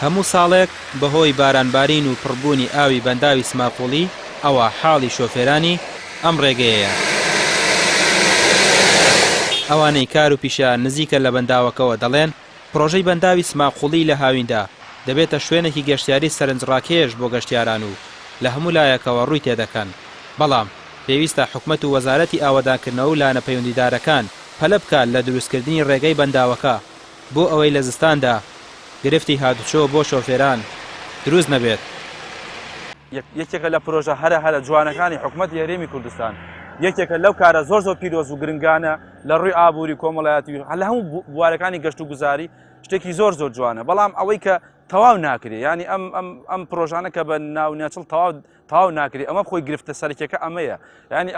هەموو ساڵێک بەهۆی بارانبارین و پڕبوونی ئاوی بەنداوی سماقوڵی ئەوە حاڵی شۆفێرانی ئەم ڕێگەیەیە. ئەوانەی کار و پیشە نزیکە لە بەنداوەکەوە دەڵێن پرۆژەی بەنداوی سماقوڵی لە هاویندا دەبێتە شوێنێکی گەشتیاری سەرنجڕاکێش بۆ گەشتیاران و لە هەموو لایەکەوە ڕووی تێدەکەن. بەڵام پێویستە حکومەت و وەزارەتی ئاوەدانکردنەوە و لانە پەیوەندیدارەکان پەلە بکات لە دروستکردنی ڕێگەی بەنداوەکە بۆ ئەوەی لە زستاندا گرفتی هاتوچۆ بۆ شۆفێران دروست نەبێت. یەکێکە لە پرۆژە هەرە جوانەکانی حکومەت هێرێمی کوردستان، یەکێکە لەو کارە زۆر پیرۆز و گرنگانە لە ڕووی ئابووری کۆمەڵایەتی لە هەموو بوارەکانی گەشت و گوزاری شتێکی زۆر جوانە. بەڵام ئەوەی کە تەواو ناکرێ، ینی ئەم پرۆژانە کە بە ناونیاچڵ تەواو ناکرێ، ئەمە بخۆی گرفتە سەرکێکە ئەمەیە. ینی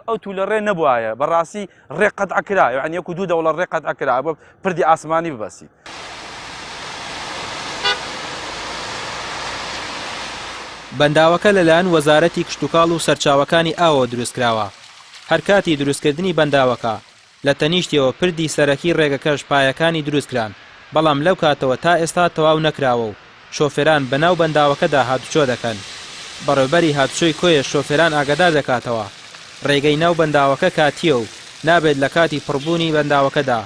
ئەو تو لە ڕێ نەبووایە بەڕاستی ڕێ قەتعکرا، ینی یەک و دوو دەوڵە ڕێ قەتعکرا بۆ پردی ئاسمانی ببەسی. بەنداوەکە لەلایەن وەزارەتی کشتوکاڵ و سەرچاوەکانی ئاوە دروستکراوە. هەر کاتی دروستکردنی بەنداوەکە لە تەنیشتیەوە پردی سەرەکی ڕێگەکەش پایەکانی دروستکران، بەڵام لەو کاتەوە تا ئێستا تەواو نەکراوە و شۆفێران بەناو بەنداوەکەدا هاتوچۆ دەکەن. بەڕێوەبەری هاتوچۆی کۆیە شۆفێران ئاگادار دەکاتەوە ڕێگەی ناو بەنداوەکە کاتیە و نابێت لە کاتی پڕبوونی بەنداوەکەدا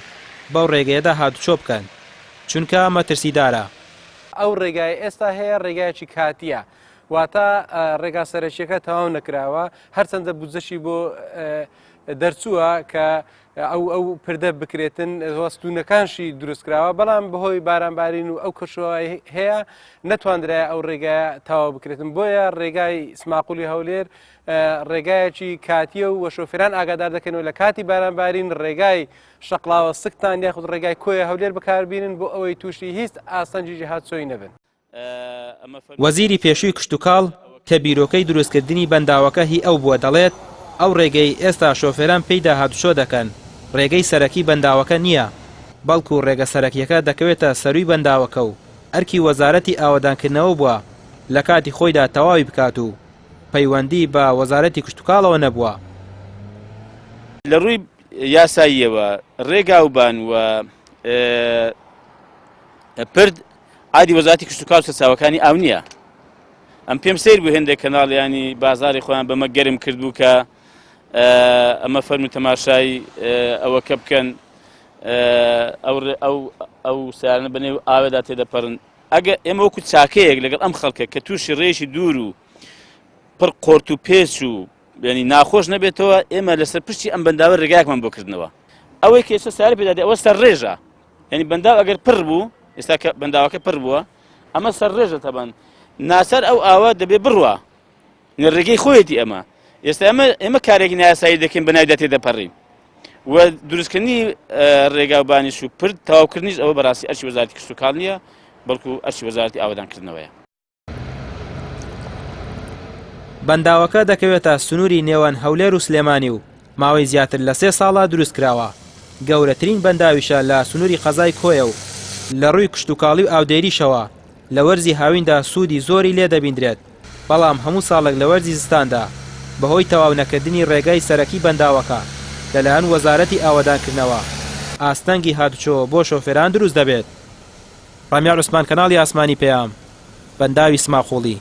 بەو ڕێگەیەدا هاتوچۆ بکەن، چونکە مەترسیدارە. ئەو ڕێگای ئێستا هەیە ڕێگایکی کاتیە، واتە ڕێگا سەرەکیەکە تەواو نەکراوە، هەرچەندە بودجەشی بۆ دەرچووە کە ئەو پردە بکرێتن وەستونەکانشی دروستکراوە، بەڵام بەهۆی بارانبارین و ئەو کەشەوەی هەیە نەتواندرای ئەو ڕێگایە تەواو بکرێتن. بۆیە ڕێگای سماقوڵی هەولێر ڕێگایەکی کاتیە و شۆفێران ئاگادار دەکەنەوە لە کاتی بارانبارین ڕێگای شەقڵاوە سکتان یاخود ڕێگای کۆیە هەولێر بەکاربینن بۆ ئەوەی تووشی هیچ ئاسانجی هاتچۆی نەبن. وەزیری پێشووی کشتوکاڵ کە بیرۆکەی دروستکردنی بەنداوەکە هی ئەو بووە دەڵێت ئەو ڕێگەی ئێستا شۆفێران پێیدا هاتوچۆ دەکەن ڕێگەی سەرەکی بەنداوەکە نییە، بەڵکو ڕێگە سەرەکیەکە دەکەوێتە سەرووی بەنداوەکە و ئەرکی وەزارەتی ئاوەدانکردنەوە بووە لە کاتی خۆیدا تەواوی بکات و پەیوەندی بە وەزارەتی کشتوکاڵەوە نەبووە. لە ڕووی یاساییەوە ڕێگاوبان و پرد عادی وەزارەتی کشتوکاڵ و سەرچاوەکانی ئاو نییە. ئەم پێم سیر بوو هێندێک کەناڵیانی بازاری خۆیان بەمە گەرم کردبوو کە ئەمە فەرمو تەماشای ئەوەکە بکەن ئەو سیارانە بەنێو ئاوێدا تێدەپەڕن. ئەگە ئێمە وەکو چاکەیەک لەگەڵ ئەم خەڵکە کە تووشی ڕێژی دوور و پڕ قۆرت و پێچ و ینی ناخۆش نەبێتەوە، ئێمە لەسەر پشتی ئەم بەنداوە ڕێگایەکمان بۆ کردنەوە. ئەوەی کە ئێستا سیارە پێدا دێ ئەوە سەر ڕێژە، ینی بەنداو ئەگەر پڕ بوو، ئێستا کە بەنداوەکە پڕ بووە ئەمە سەر ڕێژە تەبەن ناسەر ئەو ئاوە دەبێ بڕوە ڕێگەی خۆیەتی. ئێستا ئێمە کارێکی نایاسایی دەکەین بەناویدا تێدەپەڕین و دروستکردنی ڕێگاوبانیش و پرد تەواوکردنیش ئەوە بەڕاستی ئەرکی وەزارەتی کشتوکاڵ نییە، بەڵکو ئەرکی وەزارەتی ئاوەدانکردنەوەیە. بەنداوەکە دەکەوێتە سنووری نێوان هەولێر و سلێمانی و ماوەی زیاتر لە 3 ساڵە دروستکراوە. گەورەترین بەنداویشە لە سنووری قەزای کۆیە و لە ڕووی کشتوکاڵی و ئاودێریشەوە لە وەرزی هاویندا سوودی زۆری لێ دەبیندرێت، بەڵام هەموو ساڵێک لە وەرزی زستاندا بەهۆی تەواو نەکردنی ڕێگای سەرەکی بەنداوەکە لەلایەن وەزارەتی ئاوەدانکردنەوە ئاستەنگی هاتوچۆ بۆ شۆفێران دروست دەبێت. ڕامیار عوسمان، کەناڵی ئاسمانی پێام، بەنداوی سماقوڵی.